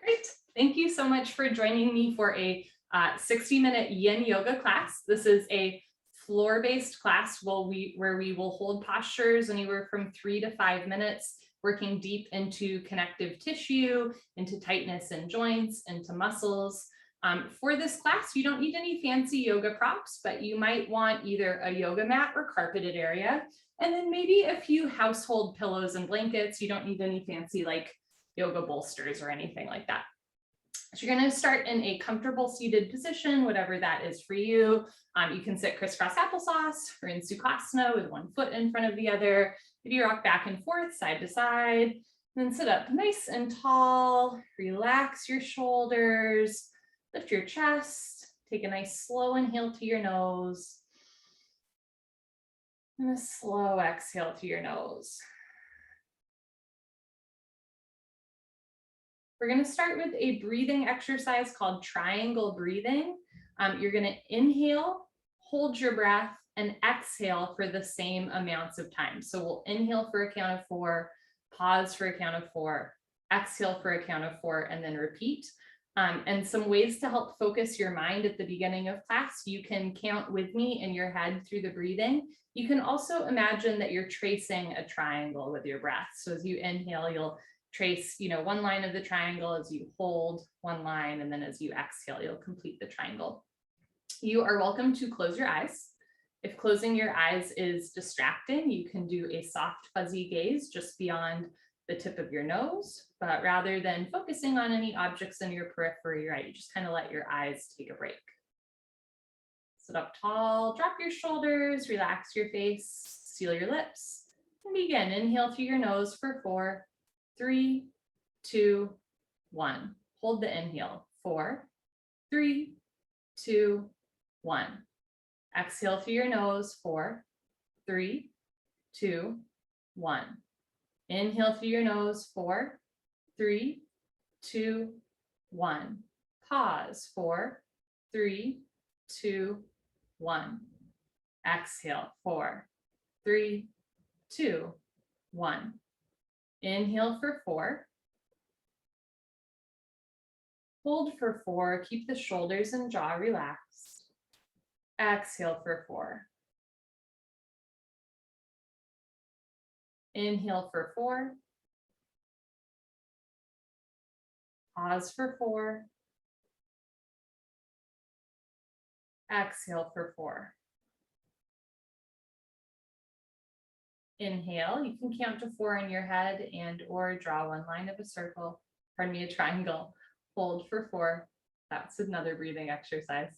Great. Thank you so much for joining me for a 60-minute Yin Yoga class. This is a floor-based class where we will hold postures anywhere from 3 to 5 minutes, working deep into connective tissue, into tightness in joints, into muscles. For this class, you don't need any fancy yoga props, but you might want either a yoga mat or carpeted area, and then maybe a few household pillows and blankets. You don't need any fancy like yoga bolsters or anything like that. So you're going to start in a comfortable seated position, whatever that is for you. You can sit crisscross applesauce or in Sukhasana with one foot in front of the other. Maybe rock back and forth, side to side, and then sit up nice and tall. Relax your shoulders, lift your chest, take a nice slow inhale to your nose, and a slow exhale to your nose. We're going to start with a breathing exercise called triangle breathing. You're going to inhale, hold your breath, and exhale for the same amounts of time. So we'll inhale for a count of 4, pause for a count of 4, exhale for a count of 4, and then repeat. And some ways to help focus your mind at the beginning of class, you can count with me in your head through the breathing. You can also imagine that you're tracing a triangle with your breath. So as you inhale, you'll trace, one line of the triangle. As you hold one line, and then as you exhale, you'll complete the triangle. You are welcome to close your eyes. If closing your eyes is distracting, you can do a soft fuzzy gaze just beyond the tip of your nose, but rather than focusing on any objects in your periphery, right, you just kind of let your eyes take a break. Sit up tall, drop your shoulders, relax your face, seal your lips, and begin. Inhale through your nose for 4, 3, 2, 1. Hold the inhale. 4, 3, 2, 1. Exhale through your nose. 4, 3, 2, 1. Inhale through your nose. 4, 3, 2, 1. Pause. 4, 3, 2, 1. Exhale. 4, 3, 2, 1. Inhale for 4. Hold for 4. Keep the shoulders and jaw relaxed. Exhale for 4. Inhale for 4. Pause for 4. Exhale for 4. Inhale, you can count to 4 in your head and or draw one line of a circle, a triangle. Hold for 4. That's another breathing exercise.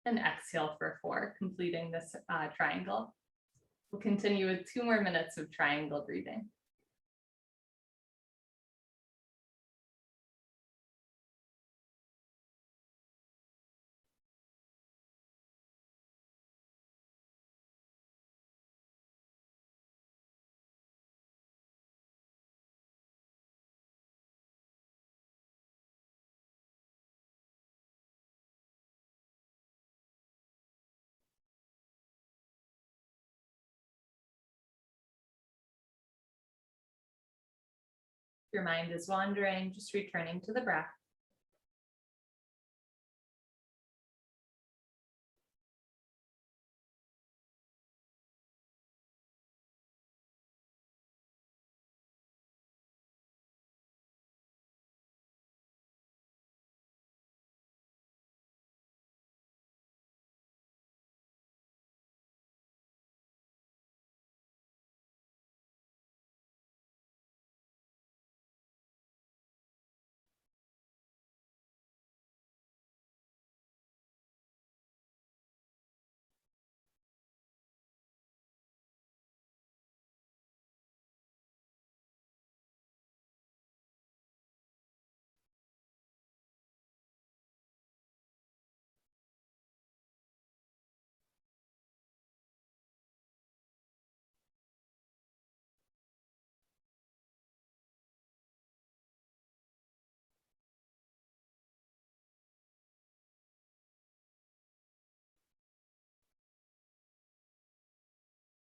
And exhale for 4, completing this triangle. We'll continue with 2 more minutes of triangle breathing. If your mind is wandering, just returning to the breath.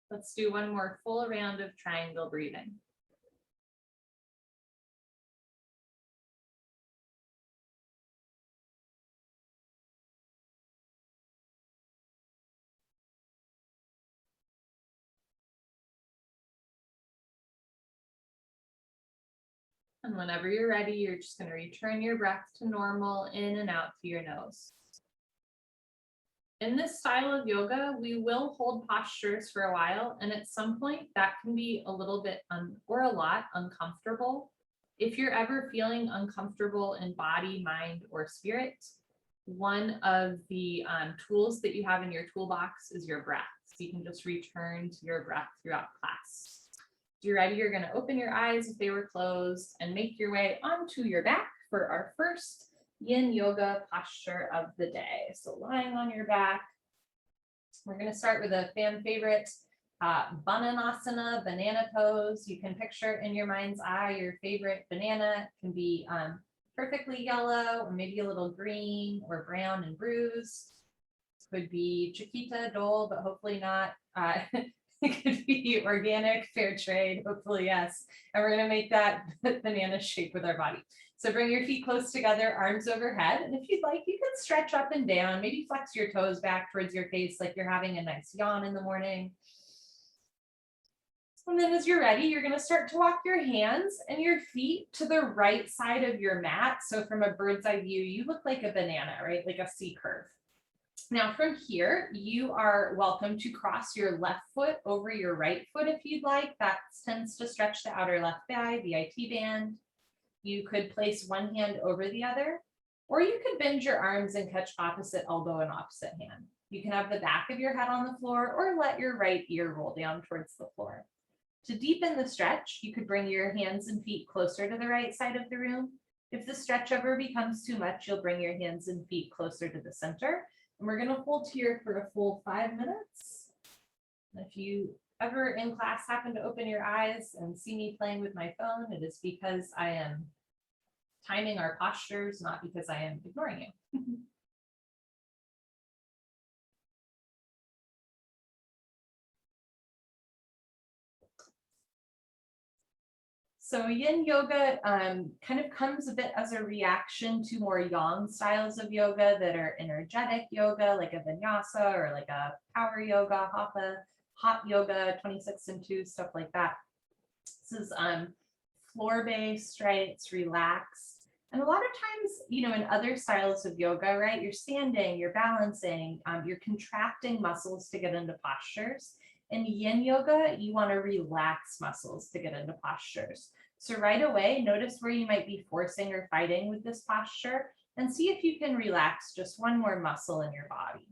Let's do one more full round of triangle breathing. And whenever you're ready, you're just going to return your breath to normal, in and out through your nose. In this style of yoga, we will hold postures for a while, and at some point that can be a little bit or a lot uncomfortable. If you're ever feeling uncomfortable in body, mind, or spirit, one of the tools that you have in your toolbox is your breath. So you can just return to your breath throughout class. If you're ready, you're going to open your eyes if they were closed and make your way onto your back for our first Yin Yoga posture of the day. So lying on your back, we're going to start with a fan favorite, Bananasana, banana pose. You can picture in your mind's eye your favorite banana. It can be perfectly yellow, or maybe a little green or brown and bruised. Could be Chiquita, Dole, but hopefully not. It could be organic, fair trade, hopefully yes. And we're going to make that banana shape with our body. So bring your feet close together, arms overhead. And if you'd like, you can stretch up and down, maybe flex your toes back towards your face like you're having a nice yawn in the morning. And then as you're ready, you're going to start to walk your hands and your feet to the right side of your mat. So from a bird's eye view, you look like a banana, right? Like a C curve. Now from here, you are welcome to cross your left foot over your right foot if you'd like. That tends to stretch the outer left thigh, the IT band. You could place one hand over the other, or you could bend your arms and catch opposite elbow and opposite hand. You can have the back of your head on the floor or let your right ear roll down towards the floor. To deepen the stretch, you could bring your hands and feet closer to the right side of the room. If the stretch ever becomes too much, you'll bring your hands and feet closer to the center. And we're going to hold here for a full 5 minutes. If you ever in class happen to open your eyes and see me playing with my phone, it is because I am timing our postures, not because I am ignoring you. So Yin Yoga kind of comes a bit as a reaction to more yang styles of yoga that are energetic yoga, like a vinyasa or like a power yoga, hatha, hot yoga, 26 and 2, stuff like that. This is floor-based, right? It's relaxed. And a lot of times, you know, in other styles of yoga, right, you're standing, you're balancing, you're contracting muscles to get into postures. In Yin Yoga, you want to relax muscles to get into postures. So right away, notice where you might be forcing or fighting with this posture and see if you can relax just one more muscle in your body.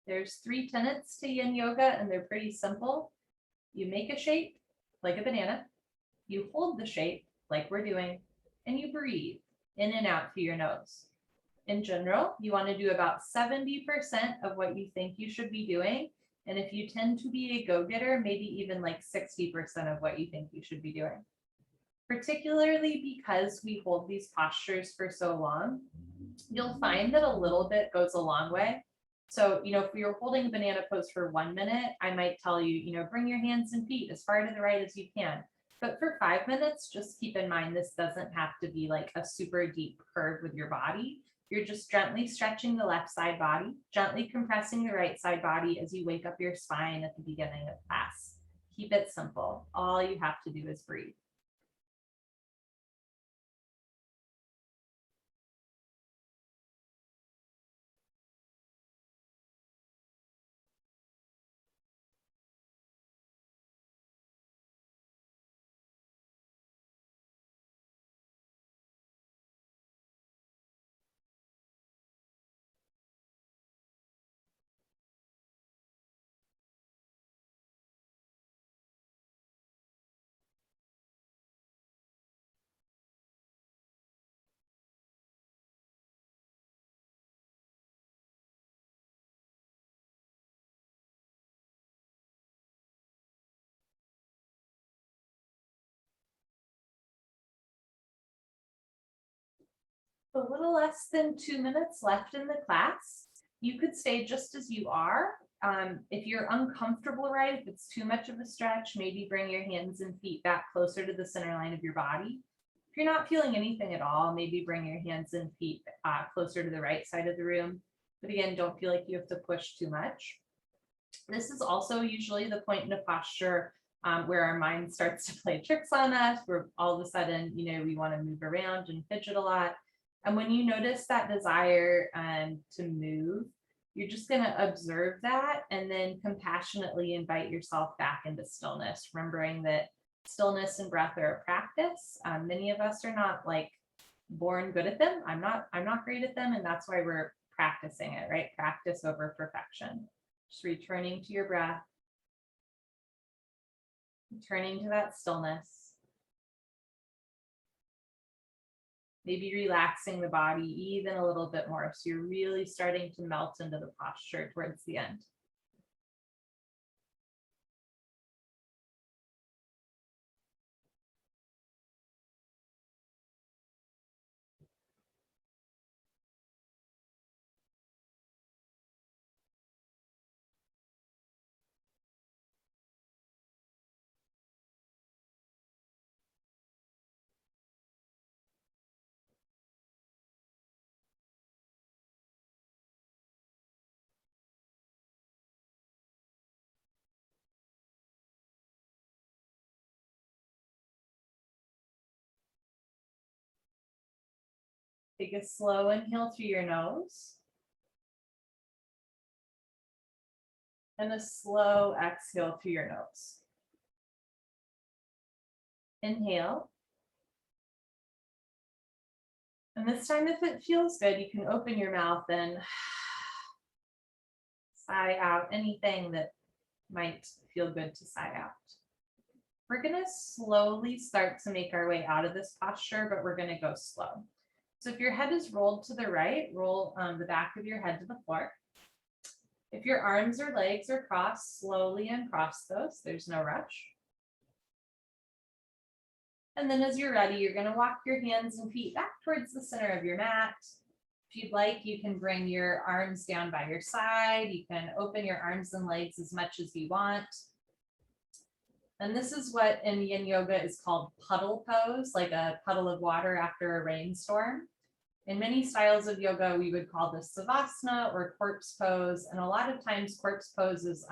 There's 3 tenets to Yin Yoga, and they're pretty simple. You make a shape like a banana, you hold the shape like we're doing, and you breathe in and out through your nose. In general, you want to do about 70% of what you think you should be doing. And if you tend to be a go-getter, maybe even like 60% of what you think you should be doing. Particularly because we hold these postures for so long, you'll find that a little bit goes a long way. So, you know, if we were holding banana pose for 1 minute, I might tell you, you know, bring your hands and feet as far to the right as you can. But for 5 minutes, just keep in mind, this doesn't have to be like a super deep curve with your body. You're just gently stretching the left side body, gently compressing the right side body as you wake up your spine at the beginning of class. Keep it simple. All you have to do is breathe. A little less than 2 minutes left in the class. You could stay just as you are. If you're uncomfortable, right, if it's too much of a stretch, maybe bring your hands and feet back closer to the center line of your body. If you're not feeling anything at all, maybe bring your hands and feet closer to the right side of the room. But again, don't feel like you have to push too much. This is also usually the point in a posture where our mind starts to play tricks on us, where all of a sudden, we want to move around and fidget a lot. And when you notice that desire to move, you're just going to observe that and then compassionately invite yourself back into stillness, remembering that stillness and breath are a practice. Many of us are not like born good at them. I'm not great at them. And that's why we're practicing it, right? Practice over perfection. Just returning to your breath, returning to that stillness. Maybe relaxing the body even a little bit more. So you're really starting to melt into the posture towards the end. Take a slow inhale through your nose. And a slow exhale through your nose. Inhale. And this time, if it feels good, you can open your mouth and sigh out anything that might feel good to sigh out. We're going to slowly start to make our way out of this posture, but we're going to go slow. So if your head is rolled to the right, roll the back of your head to the floor. If your arms or legs are crossed, slowly uncross those. There's no rush. And then as you're ready, you're going to walk your hands and feet back towards the center of your mat. If you'd like, you can bring your arms down by your side. You can open your arms and legs as much as you want. And this is what in Yin Yoga is called Puddle Pose, like a puddle of water after a rainstorm. In many styles of yoga, we would call this Savasana or corpse pose. And a lot of times corpse pose is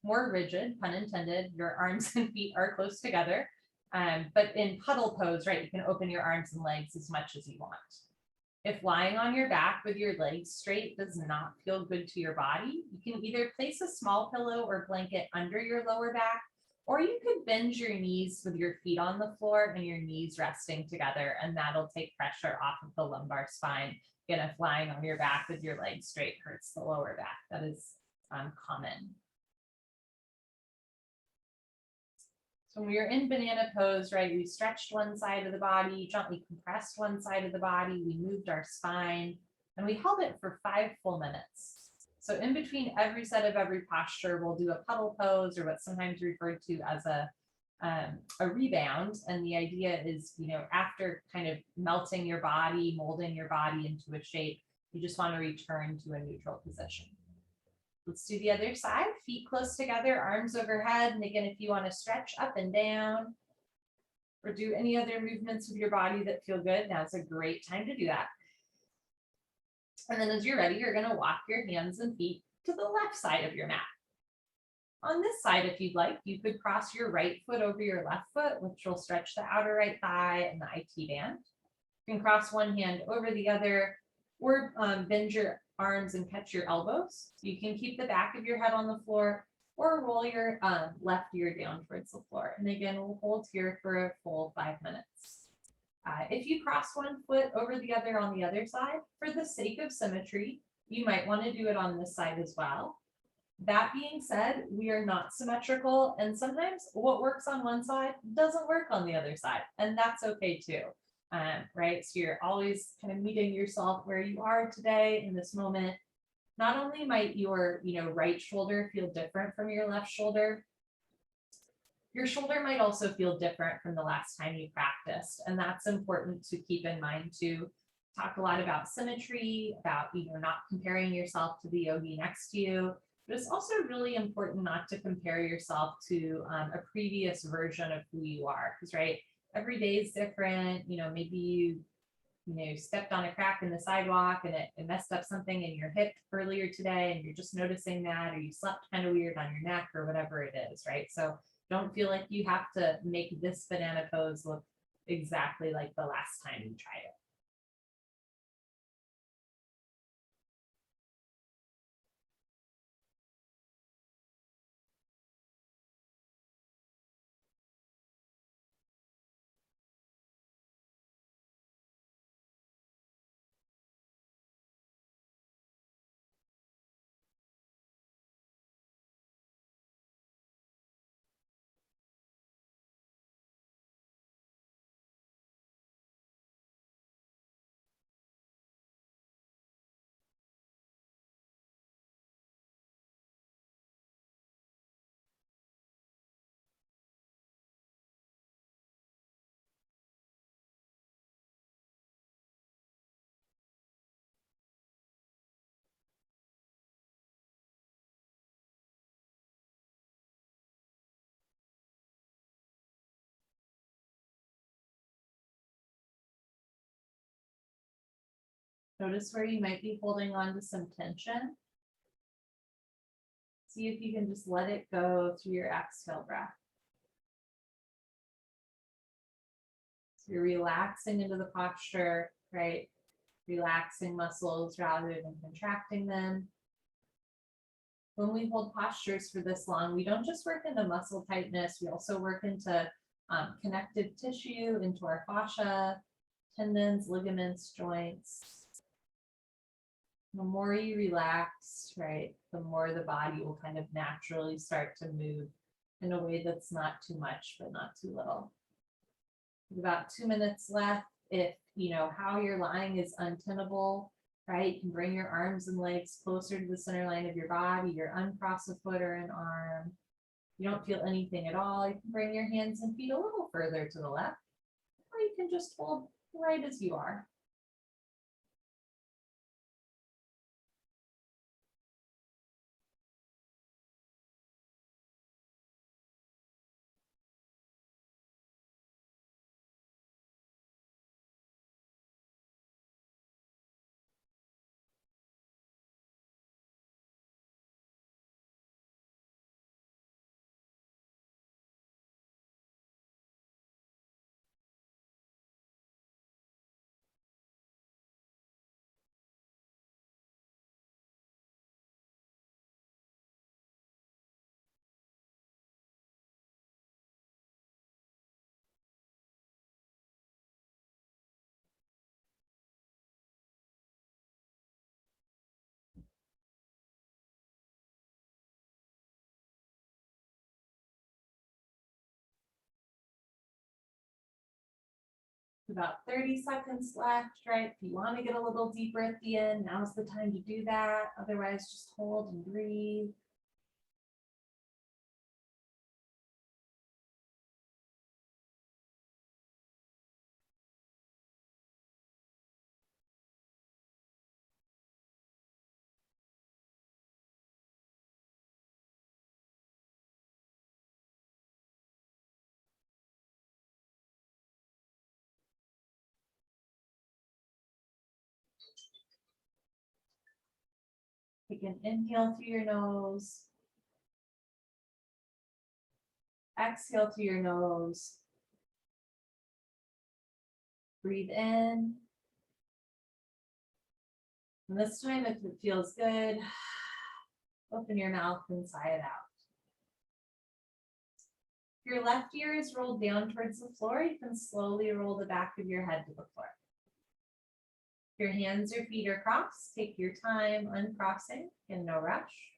more rigid, pun intended. Your arms and feet are close together. But in puddle pose, right, you can open your arms and legs as much as you want. If lying on your back with your legs straight does not feel good to your body, you can either place a small pillow or blanket under your lower back, or you could bend your knees with your feet on the floor and your knees resting together, and that'll take pressure off of the lumbar spine. Again, if lying on your back with your legs straight hurts the lower back, that is common. So when we were in banana pose, right, we stretched one side of the body, gently compressed one side of the body, we moved our spine, and we held it for 5 full minutes. So in between every set of every posture, we'll do a puddle pose, or what's sometimes referred to as a rebound. And the idea is, after kind of melting your body, molding your body into a shape, you just want to return to a neutral position. Let's do the other side, feet close together, arms overhead. And again, if you want to stretch up and down or do any other movements with your body that feel good, now's a great time to do that. And then as you're ready, you're going to walk your hands and feet to the left side of your mat. On this side, if you'd like, you could cross your right foot over your left foot, which will stretch the outer right thigh and the IT band. You can cross one hand over the other, or bend your arms and catch your elbows. You can keep the back of your head on the floor, or roll your left ear down towards the floor. And again, we'll hold here for a full 5 minutes. If you cross one foot over the other on the other side, for the sake of symmetry, you might want to do it on this side as well. That being said, we are not symmetrical, and sometimes what works on one side doesn't work on the other side, and that's okay too. Right? So you're always kind of meeting yourself where you are today in this moment. Not only might your right shoulder feel different from your left shoulder, your shoulder might also feel different from the last time you practiced. And that's important to keep in mind too. Talk a lot about symmetry, about not comparing yourself to the yogi next to you. But it's also really important not to compare yourself to a previous version of who you are. Because right, every day is different. Maybe you stepped on a crack in the sidewalk and it messed up something in your hip earlier today, and you're just noticing that, or you slept kind of weird on your neck or whatever it is, right? So Don't feel like you have to make this banana pose look exactly like the last time you tried it. Notice where you might be holding on to some tension. See if you can just let it go through your exhale breath. So you're relaxing into the posture, right? Relaxing muscles rather than contracting them. When we hold postures for this long, we don't just work into muscle tightness, we also work into connective tissue, into our fascia, tendons, ligaments, joints. The more you relax, right, the more the body will kind of naturally start to move in a way that's not too much, but not too little. About 2 minutes left. If you know how you're lying is untenable, right, you can bring your arms and legs closer to the center line of your body. You're uncross a foot or an arm. You don't feel anything at all. You can bring your hands and feet a little further to the left, or you can just hold right as you are. About 30 seconds left, right? If you want to get a little deeper at the end, now's the time to do that. Otherwise, just hold and breathe. Take an inhale through your nose. Exhale through your nose. Breathe in. And this time, if it feels good, open your mouth and sigh it out. If your left ear is rolled down towards the floor, you can slowly roll the back of your head to the floor. If your hands or feet are crossed, take your time uncrossing in no rush.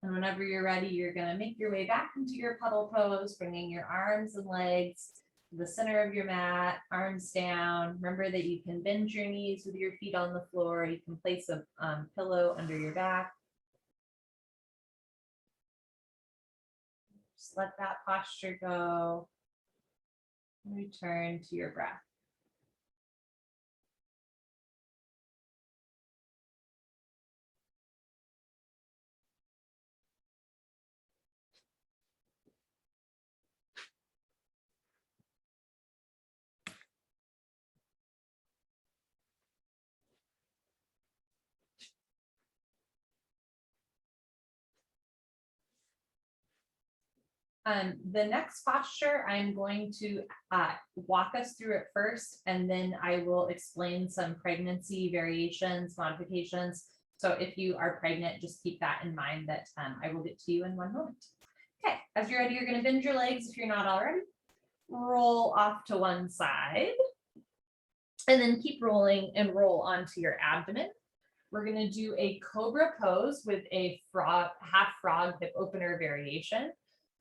And whenever you're ready, you're going to make your way back into your puddle pose, bringing your arms and legs to the center of your mat, arms down. Remember that you can bend your knees with your feet on the floor. You can place a pillow under your back. Just let that posture go. Return to your breath. The next posture, I'm going to walk us through it first, and then I will explain some pregnancy variations, modifications. So if you are pregnant, just keep that in mind that I will get to you in one moment. Okay, as you're ready, you're going to bend your legs if you're not already. Roll off to one side, and then keep rolling and roll onto your abdomen. We're going to do a Cobra pose with a half frog hip opener variation.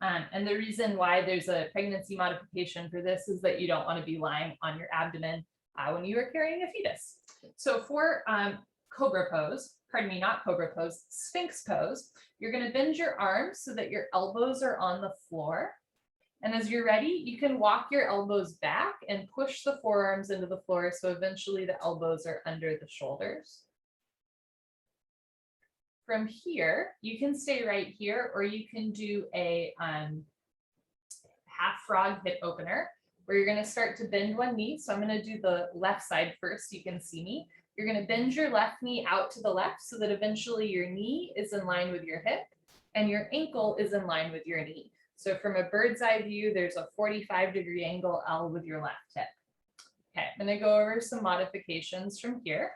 And the reason why there's a pregnancy modification for this is that you don't want to be lying on your abdomen when you are carrying a fetus. So for Cobra pose, pardon me, not Cobra pose, Sphinx pose, you're going to bend your arms so that your elbows are on the floor. And as you're ready, you can walk your elbows back and push the forearms into the floor. So eventually the elbows are under the shoulders. From here, you can stay right here, or you can do a half frog hip opener where you're going to start to bend one knee. So I'm going to do the left side first. You can see me. You're going to bend your left knee out to the left so that eventually your knee is in line with your hip and your ankle is in line with your knee. So from a bird's eye view, there's a 45-degree angle L with your left hip. Okay, I'm going to go over some modifications from here.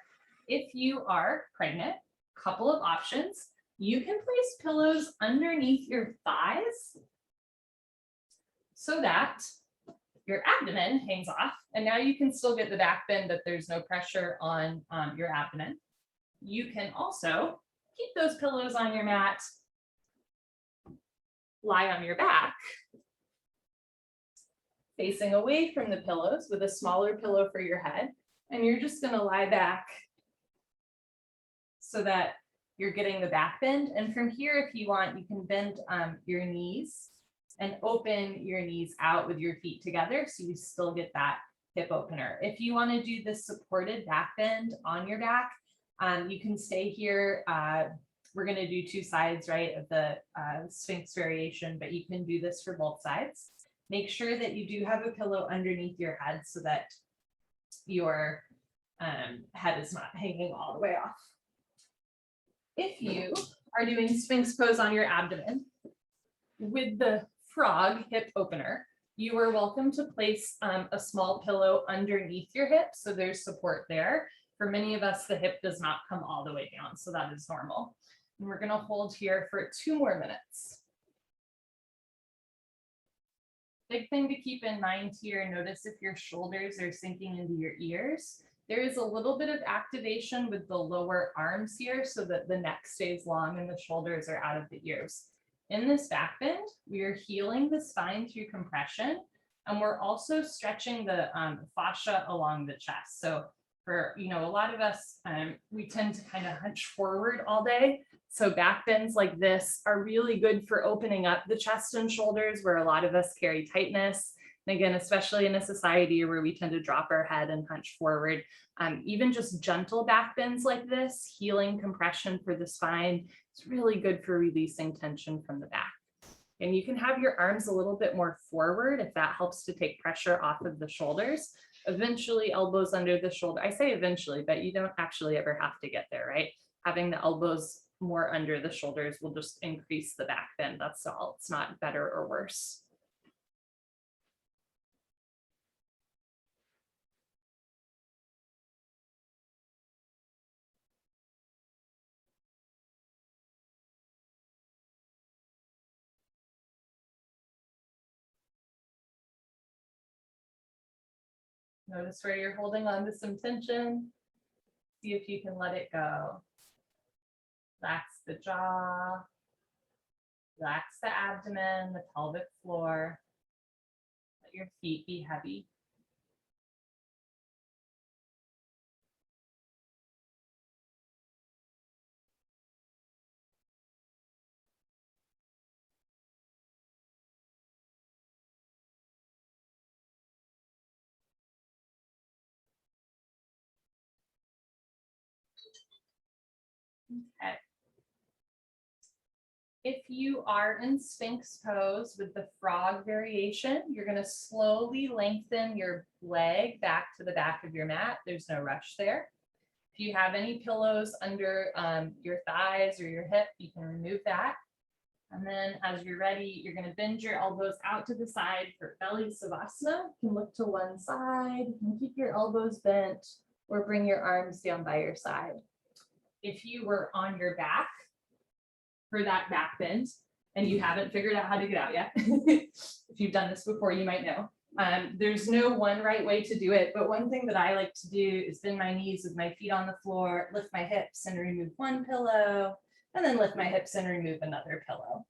If you are pregnant, couple of options. You can place pillows underneath your thighs so that your abdomen hangs off, and now you can still get the back bend, but there's no pressure on your abdomen. You can also keep those pillows on your mat, lie on your back, facing away from the pillows with a smaller pillow for your head, and you're just going to lie back so that you're getting the back bend. And from here, if you want, you can bend your knees and open your knees out with your feet together so you still get that hip opener. If you want to do this supported back bend on your back, you can stay here. We're going to do two sides, right, of the Sphinx variation, but you can do this for both sides. Make sure that you do have a pillow underneath your head so that your head is not hanging all the way off. If you are doing Sphinx pose on your abdomen with the frog hip opener, you are welcome to place a small pillow underneath your hip, so there's support there. For many of us, the hip does not come all the way down, so that is normal. And we're going to hold here for 2 more minutes. Big thing to keep in mind here, notice if your shoulders are sinking into your ears. There is a little bit of activation with the lower arms here so that the neck stays long and the shoulders are out of the ears. In this back bend, we are healing the spine through compression, and we're also stretching the fascia along the chest. So for, a lot of us, we tend to kind of hunch forward all day. So back bends like this are really good for opening up the chest and shoulders where a lot of us carry tightness. And again, especially in a society where we tend to drop our head and hunch forward, even just gentle back bends like this, healing compression for the spine, it's really good for releasing tension from the back. And you can have your arms a little bit more forward if that helps to take pressure off of the shoulders. Eventually, elbows under the shoulder. I say eventually, but you don't actually ever have to get there, right? Having the elbows more under the shoulders will just increase the back bend. That's all. It's not better or worse. Notice where you're holding on to some tension. See if you can let it go. Relax the jaw. Relax the abdomen, the pelvic floor. Let your feet be heavy. Okay. If you are in Sphinx pose with the frog variation, you're going to slowly lengthen your leg back to the back of your mat. There's no rush there. If you have any pillows under your thighs or your hip, you can remove that. And then as you're ready, you're going to bend your elbows out to the side for belly Savasana. You can look to one side and keep your elbows bent or bring your arms down by your side. If you were on your back for that back bend and you haven't figured out how to get out yet, if you've done this before, you might know. There's no one right way to do it, but one thing that I like to do is bend my knees with my feet on the floor, lift my hips and remove one pillow, and then lift my hips and remove another pillow.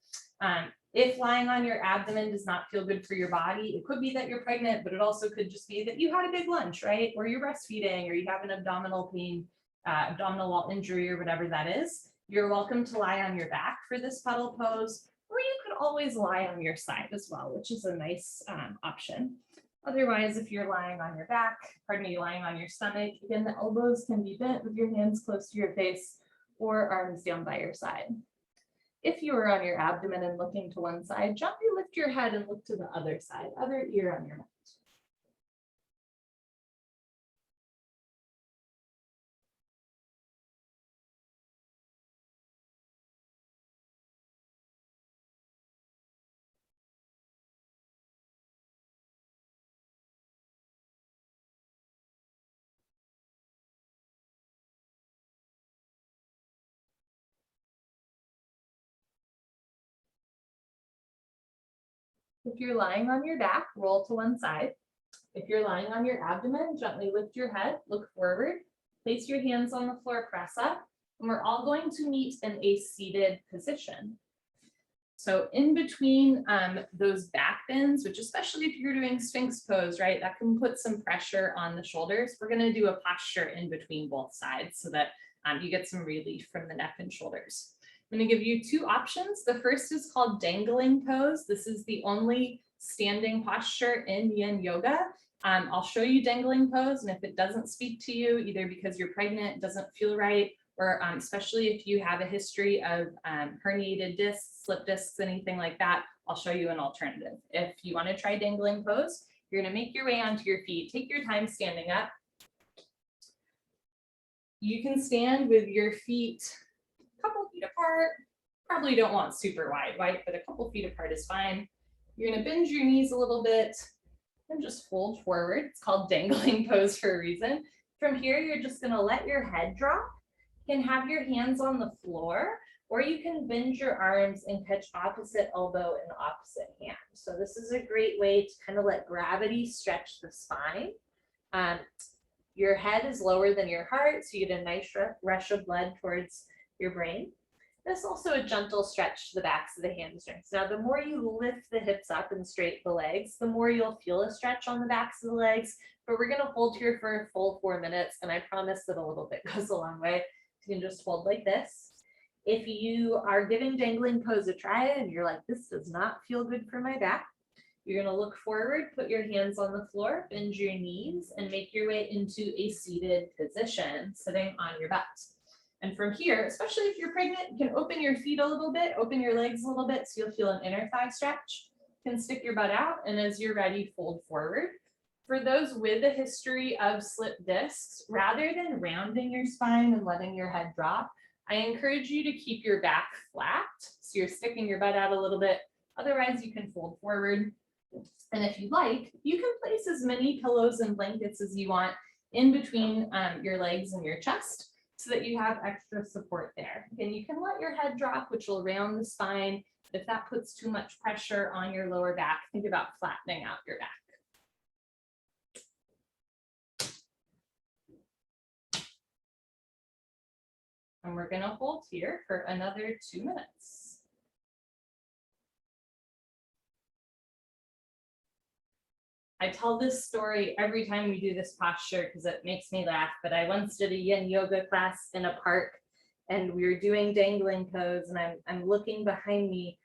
If lying on your abdomen does not feel good for your body, it could be that you're pregnant, but it also could just be that you had a big lunch, right? Or you're breastfeeding, or you have an abdominal pain, abdominal wall injury, or whatever that is. You're welcome to lie on your back for this puddle pose, or you could always lie on your side as well, which is a nice option. Otherwise, if you're lying on your back, lying on your stomach, again, the elbows can be bent with your hands close to your face or arms down by your side. If you are on your abdomen and looking to one side, gently lift your head and look to the other side, other ear on your mat. If you're lying on your back, roll to one side. If you're lying on your abdomen, gently lift your head, look forward, place your hands on the floor, press up, and we're all going to meet in a seated position. So in between those back bends, which especially if you're doing Sphinx pose, right, that can put some pressure on the shoulders. We're going to do a posture in between both sides so that you get some relief from the neck and shoulders. I'm going to give you two options. The first is called Dangling Pose. This is the only standing posture in Yin Yoga. I'll show you Dangling Pose, and if it doesn't speak to you, either because you're pregnant, doesn't feel right, or especially if you have a history of herniated discs, slip discs, anything like that, I'll show you an alternative. If you want to try Dangling Pose, you're going to make your way onto your feet. Take your time standing up. You can stand with your feet a couple feet apart. Probably don't want super wide, but a couple feet apart is fine. You're going to bend your knees a little bit and just fold forward. It's called Dangling Pose for a reason. From here, you're just going to let your head drop. You can have your hands on the floor, or you can bend your arms and catch opposite elbow and opposite hand. So this is a great way to kind of let gravity stretch the spine. Your head is lower than your heart, so you get a nice rush of blood towards your brain. There's also a gentle stretch to the backs of the hamstrings. Now, the more you lift the hips up and straighten the legs, the more you'll feel a stretch on the backs of the legs. But we're going to hold here for a full 4 minutes, and I promise that a little bit goes a long way. You can just hold like this. If you are giving Dangling Pose a try and you're like, this does not feel good for my back, you're going to look forward, put your hands on the floor, bend your knees, and make your way into a seated position, sitting on your butt. And from here, especially if you're pregnant, you can open your feet a little bit, open your legs a little bit, so you'll feel an inner thigh stretch. You can stick your butt out, and as you're ready, fold forward. For those with a history of slip discs, rather than rounding your spine and letting your head drop, I encourage you to keep your back flat. So you're sticking your butt out a little bit. Otherwise, you can fold forward. And if you'd like, you can place as many pillows and blankets as you want in between your legs and your chest so that you have extra support there. Again, you can let your head drop, which will round the spine. If that puts too much pressure on your lower back, think about flattening out your back. And we're going to hold here for another 2 minutes. I tell this story every time we do this posture because it makes me laugh, but I once did a Yin Yoga class in a park and we were doing Dangling Pose, and I'm looking behind me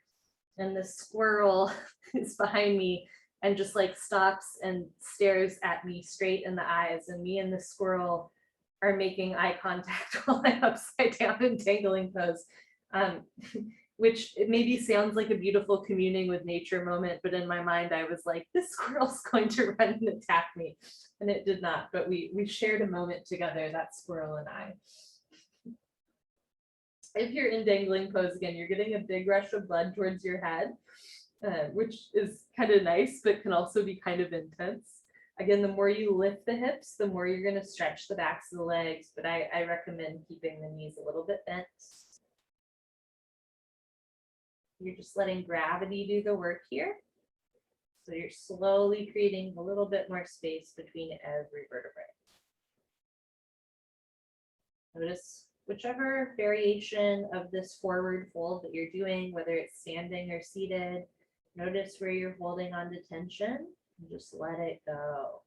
and the squirrel is behind me and just like stops and stares at me straight in the eyes, and me and the squirrel are making eye contact while I'm upside down in Dangling Pose, which it maybe sounds like a beautiful communing with nature moment, but in my mind I was like, this squirrel's going to run and attack me, and it did not, but we shared a moment together, that squirrel and I. If you're in dangling pose again, you're getting a big rush of blood towards your head, which is kind of nice, but can also be kind of intense. Again, the more you lift the hips, the more you're going to stretch the backs of the legs, but I recommend keeping the knees a little bit bent. You're just letting gravity do the work here. So you're slowly creating a little bit more space between every vertebrae. Notice whichever variation of this forward fold that you're doing, whether it's standing or seated, notice where you're holding on to tension and just let it go.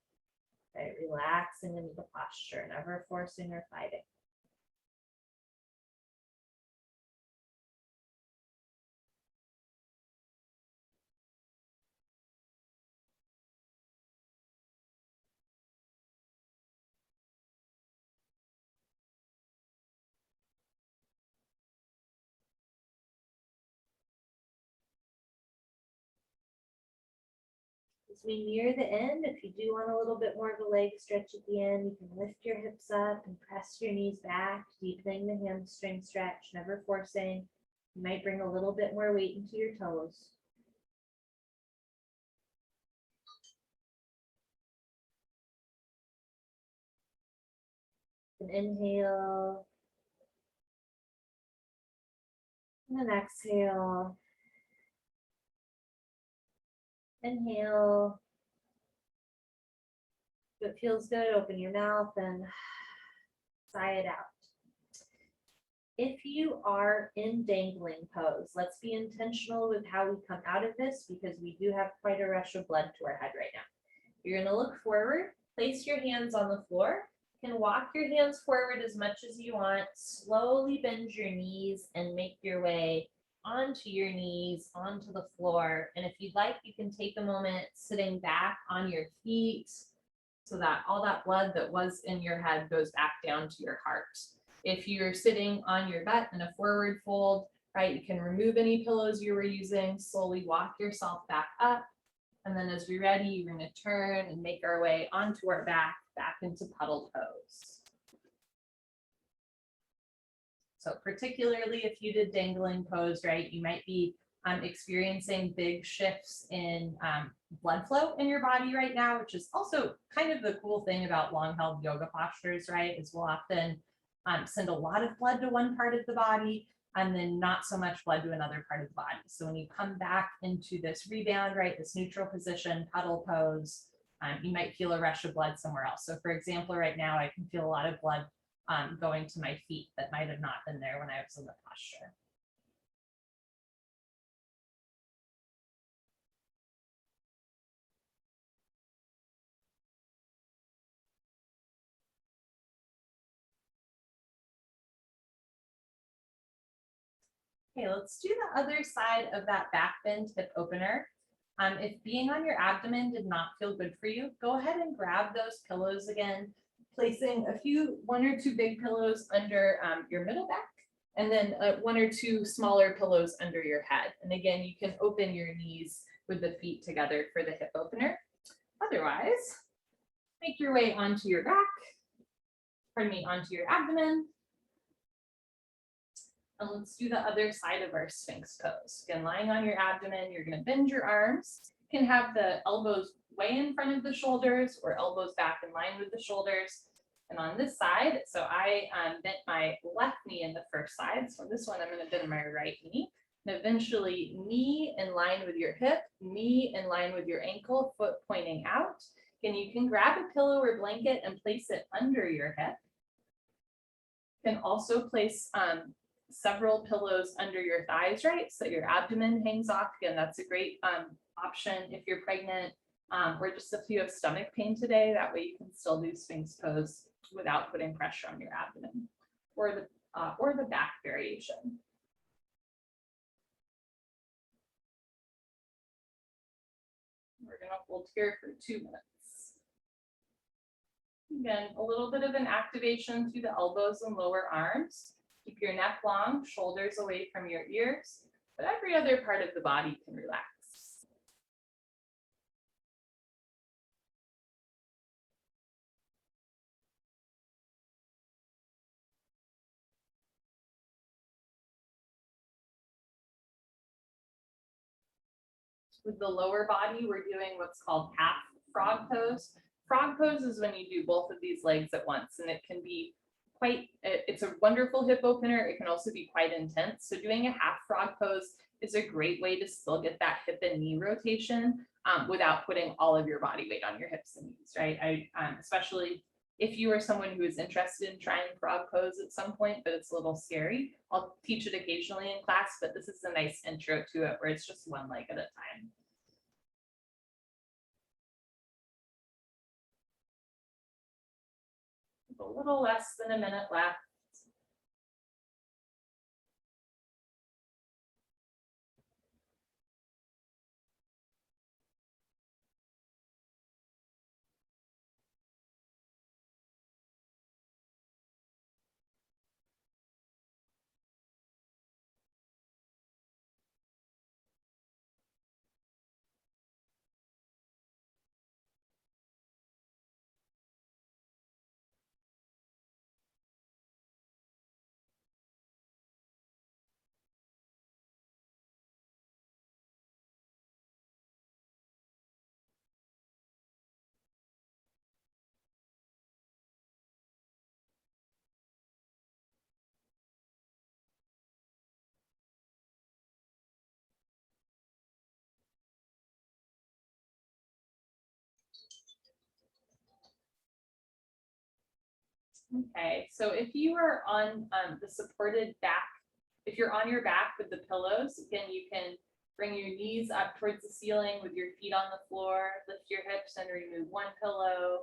Right? Relaxing into the posture, never forcing or fighting. As we near the end, if you do want a little bit more of a leg stretch at the end, you can lift your hips up and press your knees back, deepening the hamstring stretch, never forcing. You might bring a little bit more weight into your toes. And inhale. And then exhale. Inhale. If it feels good, open your mouth and sigh it out. If you are in dangling pose, let's be intentional with how we come out of this because we do have quite a rush of blood to our head right now. You're going to look forward, place your hands on the floor. You can walk your hands forward as much as you want. Slowly bend your knees and make your way onto your knees, onto the floor. And if you'd like, you can take a moment sitting back on your feet so that all that blood that was in your head goes back down to your heart. If you're sitting on your butt in a forward fold, right, you can remove any pillows you were using, slowly walk yourself back up. And then as we're ready, we're going to turn and make our way onto our back into Puddle Pose. So particularly if you did dangling pose, right, you might be experiencing big shifts in blood flow in your body right now, which is also kind of the cool thing about long held yoga postures, right, is we'll often send a lot of blood to one part of the body and then not so much blood to another part of the body. So when you come back into this rebound, right, this neutral position, Puddle Pose, you might feel a rush of blood somewhere else. So for example, right now, I can feel a lot of blood going to my feet that might have not been there when I was in the posture. Okay, let's do the other side of that back bend hip opener. If being on your abdomen did not feel good for you, go ahead and grab those pillows again, placing one or two big pillows under your middle back, and then one or two smaller pillows under your head. And again, you can open your knees with the feet together for the hip opener. Otherwise, make your way onto your back, onto your abdomen. And let's do the other side of our Sphinx pose. Again, lying on your abdomen, you're going to bend your arms. You can have the elbows way in front of the shoulders or elbows back in line with the shoulders. And on this side, so I bent my left knee in the first side. So on this one, I'm going to bend my right knee. And eventually knee in line with your hip, knee in line with your ankle, foot pointing out. And you can grab a pillow or blanket and place it under your hip. You can also place several pillows under your thighs, right? So your abdomen hangs off. Again, that's a great option if you're pregnant or just if you have stomach pain today. That way you can still do Sphinx pose without putting pressure on your abdomen or the back variation. We're going to hold here for 2 minutes. Again, a little bit of an activation through the elbows and lower arms. Keep your neck long, shoulders away from your ears, but every other part of the body can relax. With the lower body, we're doing what's called half frog pose. Frog pose is when you do both of these legs at once, and it can be quite, it's a wonderful hip opener. It can also be quite intense. So doing a half frog pose is a great way to still get that hip and knee rotation without putting all of your body weight on your hips and knees, right? Especially if you are someone who is interested in trying frog pose at some point, but it's a little scary. I'll teach it occasionally in class, but this is a nice intro to it where it's just one leg at a time. A little less than a minute left. Okay, so if you are on the supported back, if you're on your back with the pillows, again, you can bring your knees up towards the ceiling with your feet on the floor, lift your hips and remove one pillow,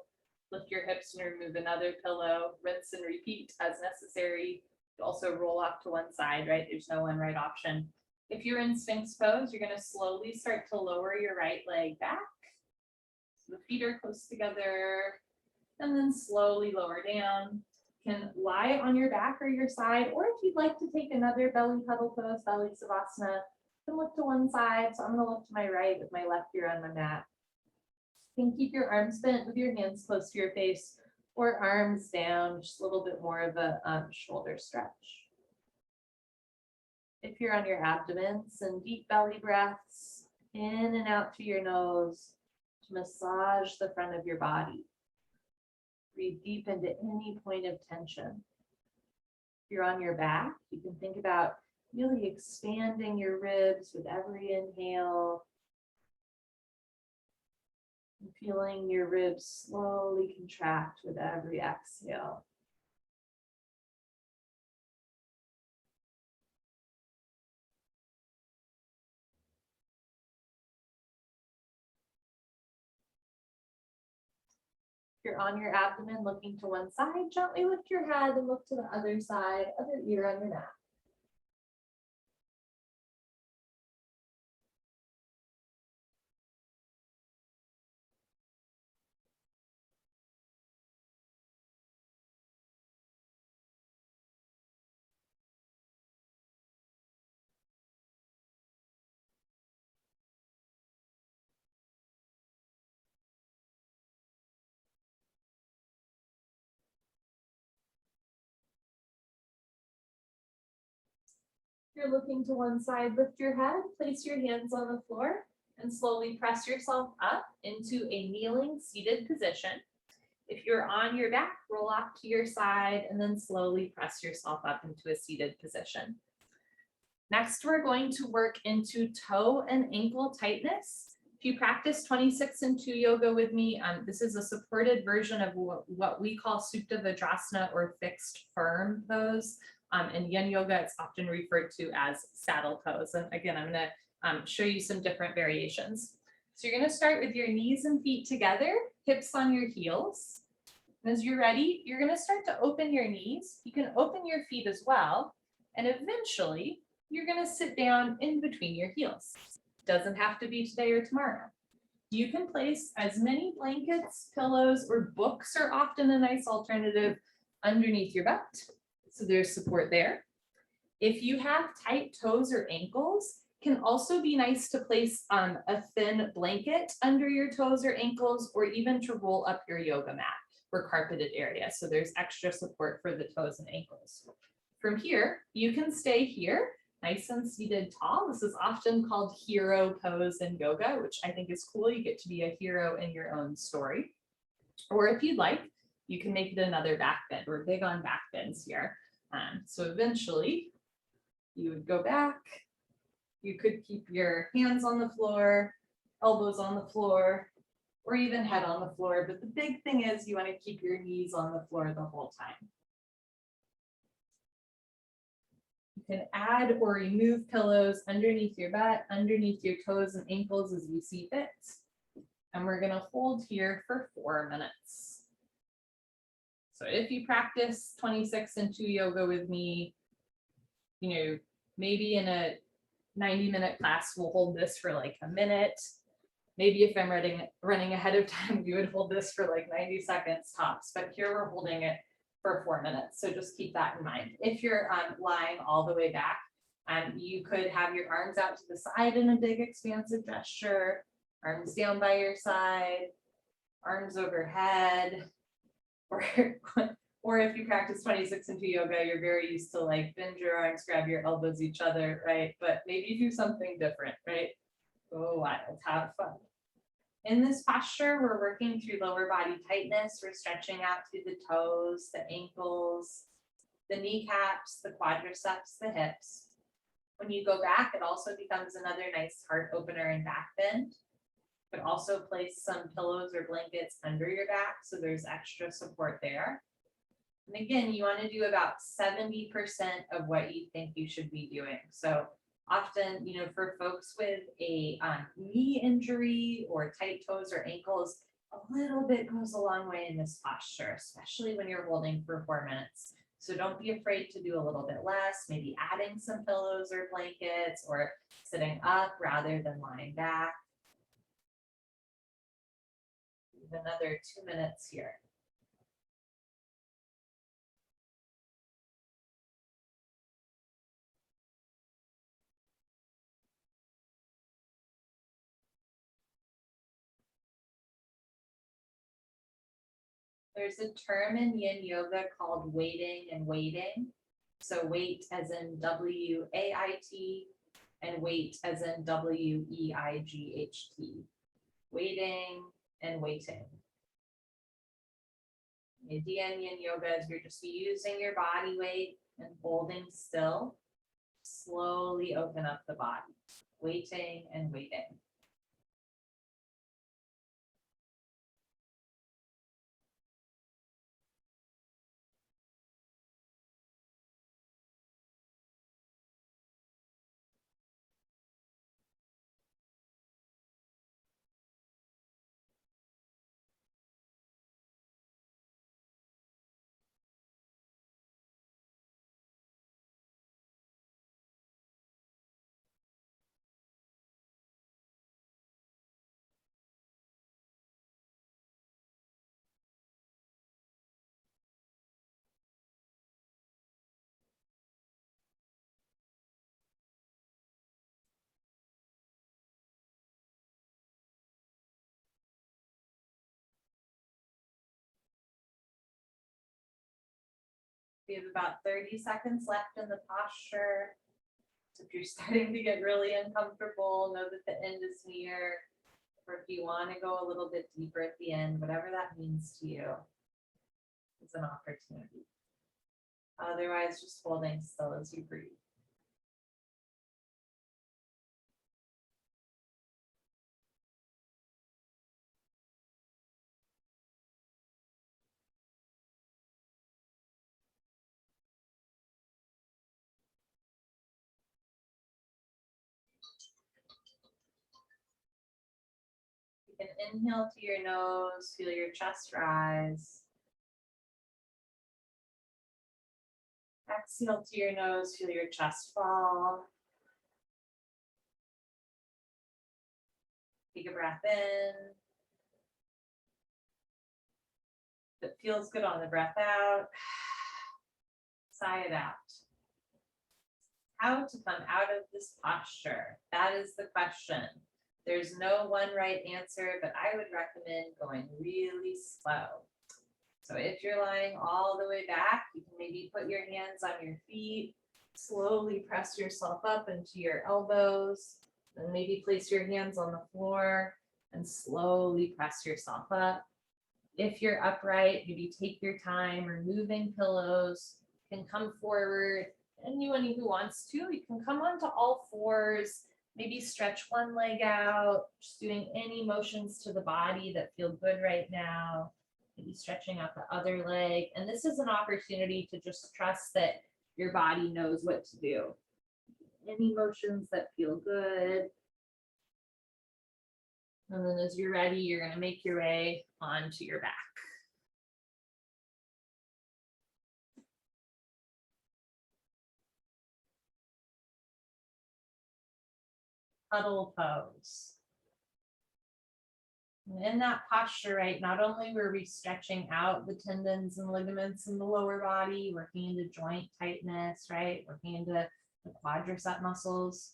lift your hips and remove another pillow, rinse and repeat as necessary. You also roll off to one side, right? There's no one right option. If you're in Sphinx pose, you're going to slowly start to lower your right leg back. So the feet are close together. And then slowly lower down. You can lie on your back or your side, or if you'd like to take another belly huddle pose, belly savasana, you can look to one side. So I'm going to look to my right with my left ear on my mat. You can keep your arms bent with your hands close to your face, or arms down, just a little bit more of a shoulder stretch. If you're on your abdomen, some deep belly breaths in and out through your nose to massage the front of your body. Breathe deep into any point of tension. If you're on your back, you can think about really expanding your ribs with every inhale. And feeling your ribs slowly contract with every exhale. If you're on your abdomen looking to one side, gently lift your head and look to the other side, other ear on your mat. If you're looking to one side, lift your head, place your hands on the floor, and slowly press yourself up into a kneeling seated position. If you're on your back, roll off to your side, and then slowly press yourself up into a seated position. Next, we're going to work into toe and ankle tightness. If you practice 26 and 2 yoga with me, this is a supported version of what we call Supta Vajrasana or fixed firm pose. In Yin Yoga, it's often referred to as saddle pose. And again, I'm going to show you some different variations. So you're going to start with your knees and feet together, hips on your heels. And as you're ready, you're going to start to open your knees. You can open your feet as well. And eventually, you're going to sit down in between your heels. Doesn't have to be today or tomorrow. You can place as many blankets, pillows, or books are often a nice alternative underneath your butt. So there's support there. If you have tight toes or ankles, can also be nice to place a thin blanket under your toes or ankles, or even to roll up your yoga mat or carpeted area. So there's extra support for the toes and ankles. From here, you can stay here Nice and seated tall. This is often called hero pose in yoga, which I think is cool. You get to be a hero in your own story. Or if you'd like, you can make it another back bend. We're big on back bends here. So eventually you would go back. You could keep your hands on the floor, elbows on the floor, or even head on the floor. But the big thing is you want to keep your knees on the floor the whole time. You can add or remove pillows underneath your butt, underneath your toes and ankles as you see fit. And we're going to hold here for 4 minutes. So if you practice 26 and 2 yoga with me, you know, maybe in a 90-minute class, we'll hold this for like a minute. Maybe if I'm running ahead of time, we would hold this for like 90 seconds tops, but here we're holding it for 4 minutes. So just keep that in mind. If you're lying all the way back, you could have your arms out to the side in a big expansive gesture, arms down by your side, arms overhead, or if you practice 26 and 2 yoga, you're very used to like bend your arms, grab your elbows each other, right? But maybe do something different, right? Go wild, have fun. In this posture, we're working through lower body tightness. We're stretching out through the toes, the ankles, the kneecaps, the quadriceps, the hips. When you go back, it also becomes another nice heart opener and back bend. But also place some pillows or blankets under your back so there's extra support there. And again, you want to do about 70% of what you think you should be doing. So often, you know, for folks with a knee injury or tight toes or ankles, a little bit goes a long way in this posture, especially when you're holding for 4 minutes. So don't be afraid to do a little bit less, maybe adding some pillows or blankets or sitting up rather than lying back. Another 2 minutes here. There's a term in Yin Yoga called waiting and waiting. So wait as in W-A-I-T and wait as in W-E-I-G-H-T. Waiting and waiting. The idea in Yin Yoga is you're just using your body weight and holding still. Slowly open up the body. Waiting and waiting. We have about 30 seconds left in the posture. So if you're starting to get really uncomfortable, know that the end is near. Or if you want to go a little bit deeper at the end, whatever that means to you, it's an opportunity. Otherwise, just holding still as you breathe. You can inhale to your nose, feel your chest rise. Exhale to your nose, feel your chest fall. Take a breath in. If it feels good on the breath out, sigh it out. How to come out of this posture? That is the question. There's no one right answer, but I would recommend going really slow. So if you're lying all the way back, you can maybe put your hands on your feet, Slowly press yourself up into your elbows, and maybe place your hands on the floor and slowly press yourself up. If you're upright, maybe take your time removing pillows. You can come forward. Anyone who wants to, you can come onto all fours, maybe stretch one leg out, just doing any motions to the body that feel good right now. Maybe stretching out the other leg. And this is an opportunity to just trust that your body knows what to do. Any motions that feel good. And then as you're ready, you're going to make your way onto your back. Puddle pose. And in that posture, right, not only were we stretching out the tendons and ligaments in the lower body, working into joint tightness, right, working into the quadricep muscles.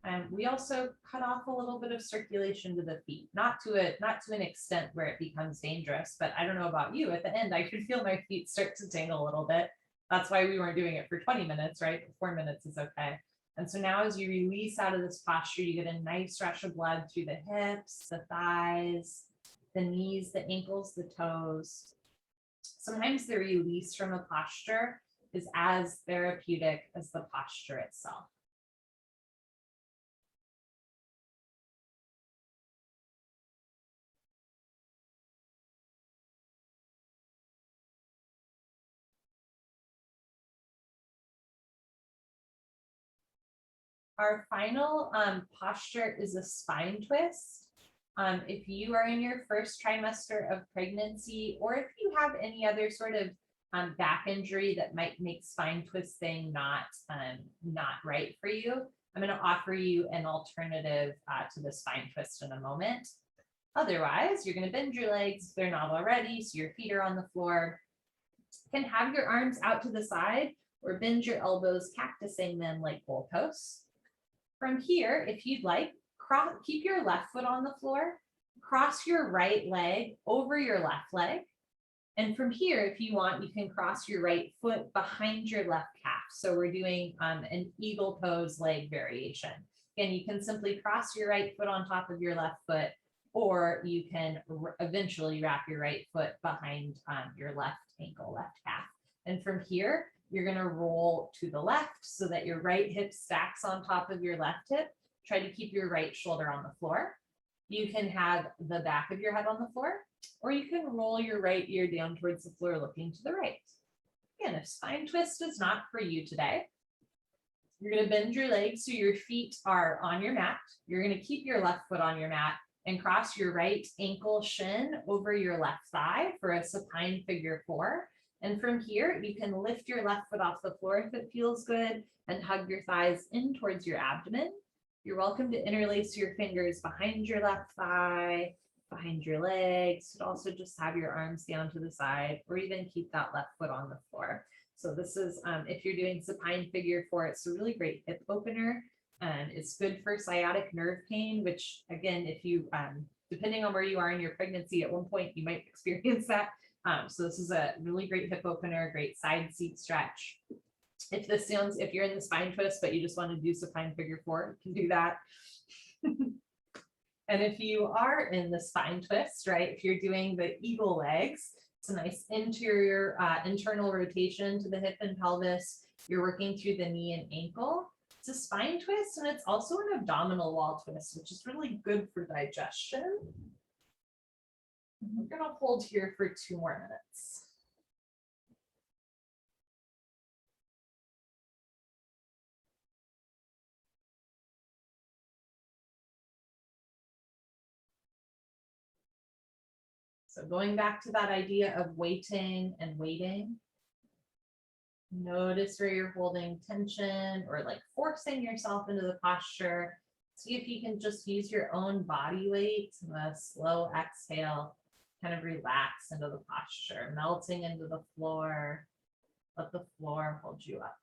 And we also cut off a little bit of circulation to the feet, not to an extent where it becomes dangerous, but I don't know about you, at the end, I could feel my feet start to tingle a little bit. That's why we weren't doing it for 20 minutes, right? 4 minutes is okay. And so now as you release out of this posture, you get a nice rush of blood through the hips, the thighs, the knees, the ankles, the toes. Sometimes the release from a posture is as therapeutic as the posture itself. Our final posture is a spine twist. If you are in your first trimester of pregnancy, or if you have any other sort of back injury that might make spine twisting not right for you, I'm going to offer you an alternative to the spine twist in a moment. Otherwise, you're going to bend your legs if they're not already, so your feet are on the floor. You can have your arms out to the side or bend your elbows, cactusing them like goalposts. From here, if you'd like, keep your left foot on the floor, cross your right leg over your left leg. And from here, if you want, you can cross your right foot behind your left calf. So we're doing an eagle pose leg variation. Again, you can simply cross your right foot on top of your left foot, or you can eventually wrap your right foot behind your left ankle, left calf. And from here, you're going to roll to the left so that your right hip stacks on top of your left hip. Try to keep your right shoulder on the floor. You can have the back of your head on the floor, or you can roll your right ear down towards the floor looking to the right. Again, if spine twist is not for you today, you're going to bend your legs so your feet are on your mat. You're going to keep your left foot on your mat and cross your right ankle shin over your left thigh for a supine figure 4. And from here, you can lift your left foot off the floor if it feels good and hug your thighs in towards your abdomen. You're welcome to interlace your fingers behind your left thigh, behind your legs. You could also just have your arms down to the side or even keep that left foot on the floor. So this is, if you're doing supine figure 4, it's a really great hip opener. And it's good for sciatic nerve pain, which again, if you, depending on where you are in your pregnancy, at one point you might experience that. So this is a really great hip opener, great side seat stretch. If you're in the spine twist, but you just want to do supine figure 4, you can do that. And if you are in the spine twist, right, if you're doing the eagle legs, it's a nice interior, internal rotation to the hip and pelvis. You're working through the knee and ankle. It's a spine twist, and it's also an abdominal wall twist, which is really good for digestion. We're going to hold here for 2 more minutes. So going back to that idea of waiting and waiting, notice where you're holding tension or like forcing yourself into the posture. See if you can just use your own body weight and a slow exhale, kind of relax into the posture, melting into the floor. Let the floor hold you up.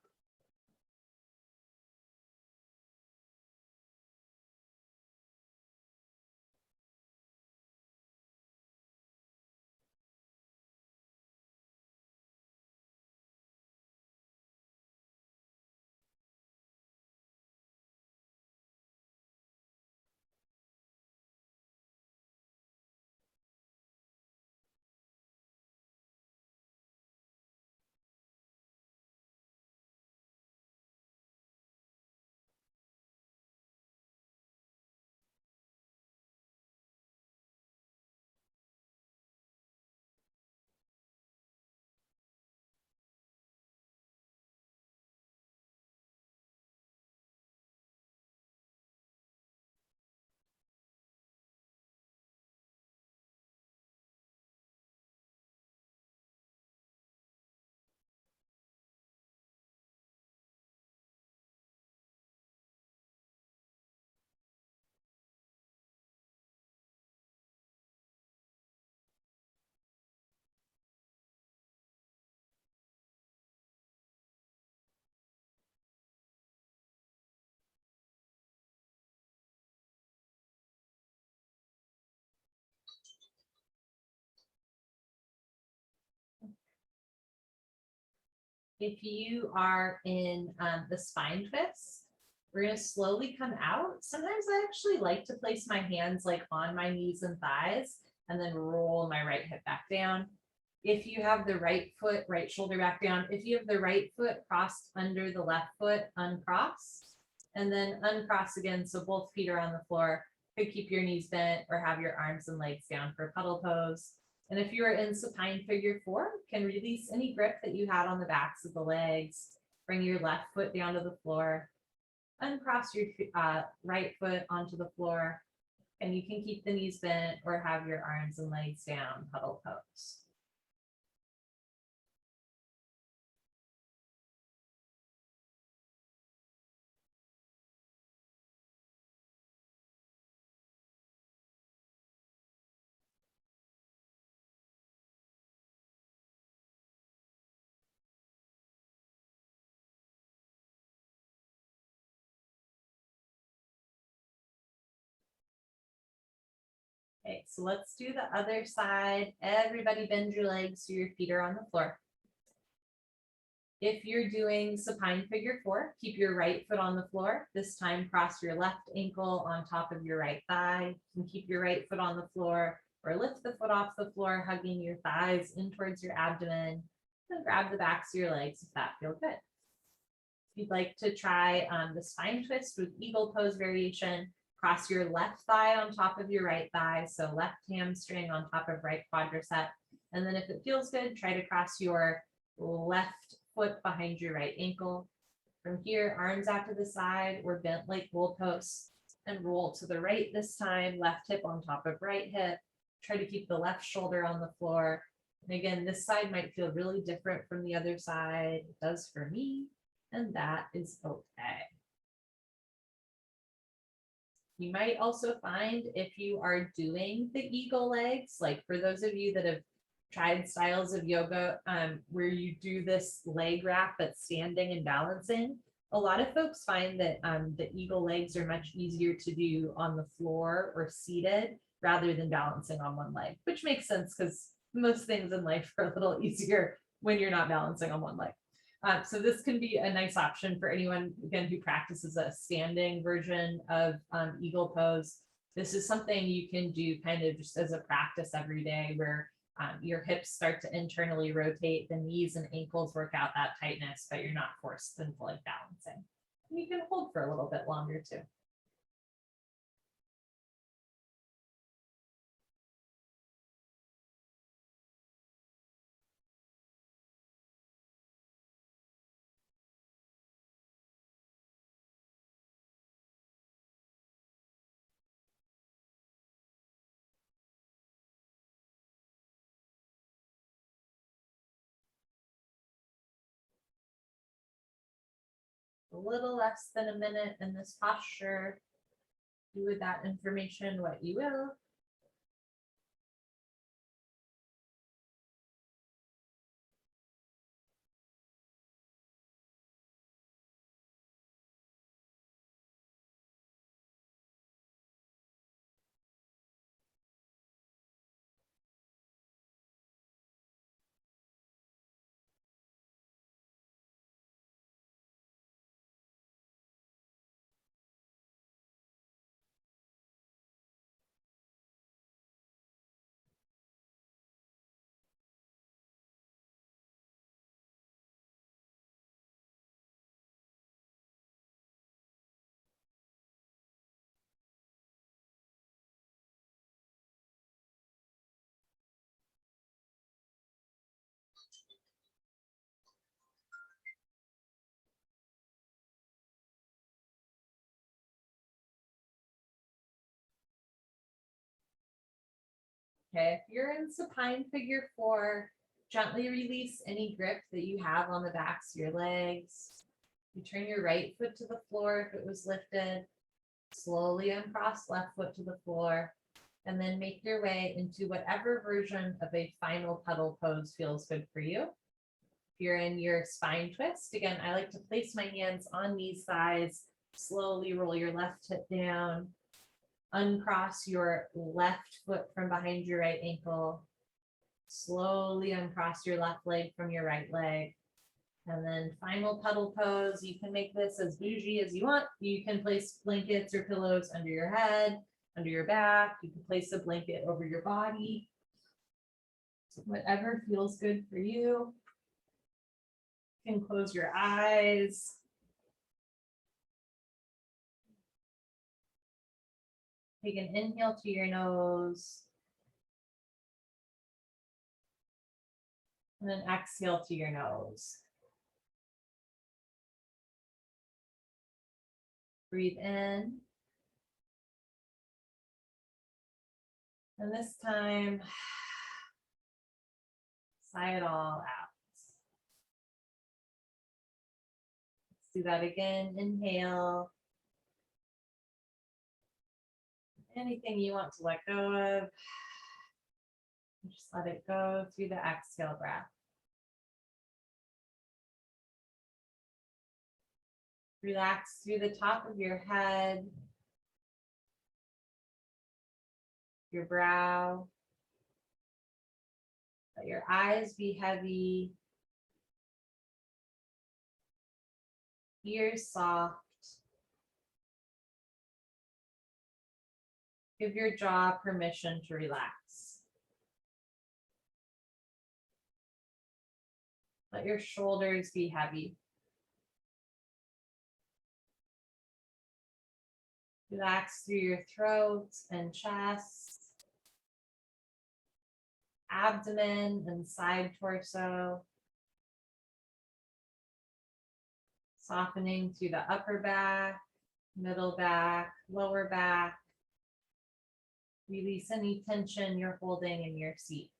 If you are in the spine twist, we're going to slowly come out. Sometimes I actually like to place my hands like on my knees and thighs and then roll my right hip back down. If you have the right foot, right shoulder back down. If you have the right foot crossed under the left foot, uncross, and then uncross again. So both feet are on the floor. Could keep your knees bent or have your arms and legs down for puddle pose. And if you are in supine figure 4, can release any grip that you had on the backs of the legs. Bring your left foot down to the floor. Uncross your right foot onto the floor. And you can keep the knees bent or have your arms and legs down, puddle pose. Okay, so let's do the other side. Everybody bend your legs so your feet are on the floor. If you're doing supine figure 4, keep your right foot on the floor. This time cross your left ankle on top of your right thigh. You can keep your right foot on the floor or lift the foot off the floor, hugging your thighs in towards your abdomen. And grab the backs of your legs if that feels good. If you'd like to try the spine twist with eagle pose variation, cross your left thigh on top of your right thigh. So left hamstring on top of right quadricep. And then if it feels good, try to cross your left foot behind your right ankle. From here, arms out to the side or bent like goalposts and roll to the right this time, left hip on top of right hip. Try to keep the left shoulder on the floor. And again, this side might feel really different from the other side. It does for me, and that is okay. You might also find if you are doing the eagle legs, like for those of you that have tried styles of yoga where you do this leg wrap but standing and balancing, a lot of folks find that the eagle legs are much easier to do on the floor or seated rather than balancing on one leg, which makes sense because most things in life are a little easier when you're not balancing on one leg. So this can be a nice option for anyone, again, who practices a standing version of eagle pose. This is something you can do kind of just as a practice every day where your hips start to internally rotate, the knees and ankles work out that tightness, but you're not forced into like balancing. And you can hold for a little bit longer too. A little less than a minute in this posture. Do with that information what you will. Okay, if you're in supine figure 4, gently release any grip that you have on the backs of your legs. You turn your right foot to the floor if it was lifted. Slowly uncross left foot to the floor, and then make your way into whatever version of a final puddle pose feels good for you. If you're in your spine twist, again, I like to place my hands on these thighs, slowly roll your left hip down, uncross your left foot from behind your right ankle, slowly uncross your left leg from your right leg, And then final puddle pose. You can make this as bougie as you want. You can place blankets or pillows under your head, under your back. You can place a blanket over your body. Whatever feels good for you. You can close your eyes. Take an inhale to your nose. And then exhale to your nose. Breathe in. And this time, sigh it all out. Let's do that again. Inhale. Anything you want to let go of, just let it go through the exhale breath. Relax through the top of your head, your brow. Let your eyes be heavy, ears soft. Give your jaw permission to relax. Let your shoulders be heavy. Relax through your throat and chest, abdomen and side torso. Softening through the upper back, middle back, lower back. Release any tension you're holding in your seat.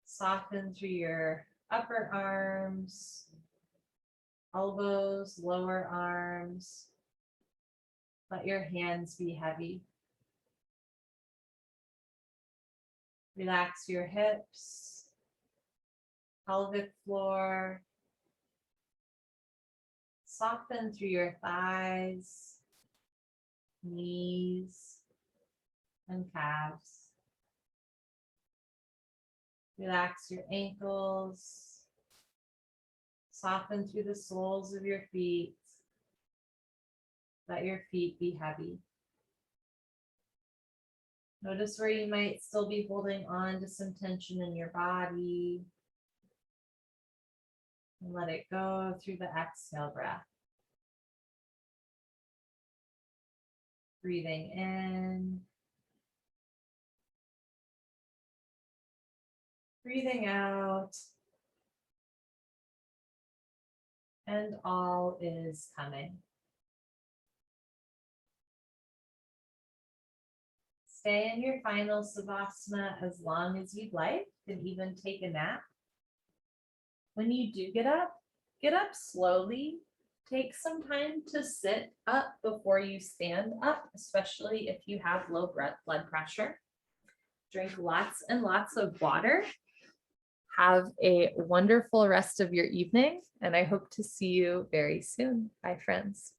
Soften through your upper arms, elbows, lower arms. Let your hands be heavy. Relax your hips, pelvic floor. Soften through your thighs, knees, and calves. Relax your ankles. Soften through the soles of your feet. Let your feet be heavy. Notice where you might still be holding on to some tension in your body. And let it go through the exhale breath. Breathing in. Breathing out. And all is coming. Stay in your final Savasana as long as you'd like. You can even take a nap. When you do get up slowly. Take some time to sit up before you stand up, especially if you have low blood pressure. Drink lots and lots of water. Have a wonderful rest of your evening, and I hope to see you very soon. Bye, friends.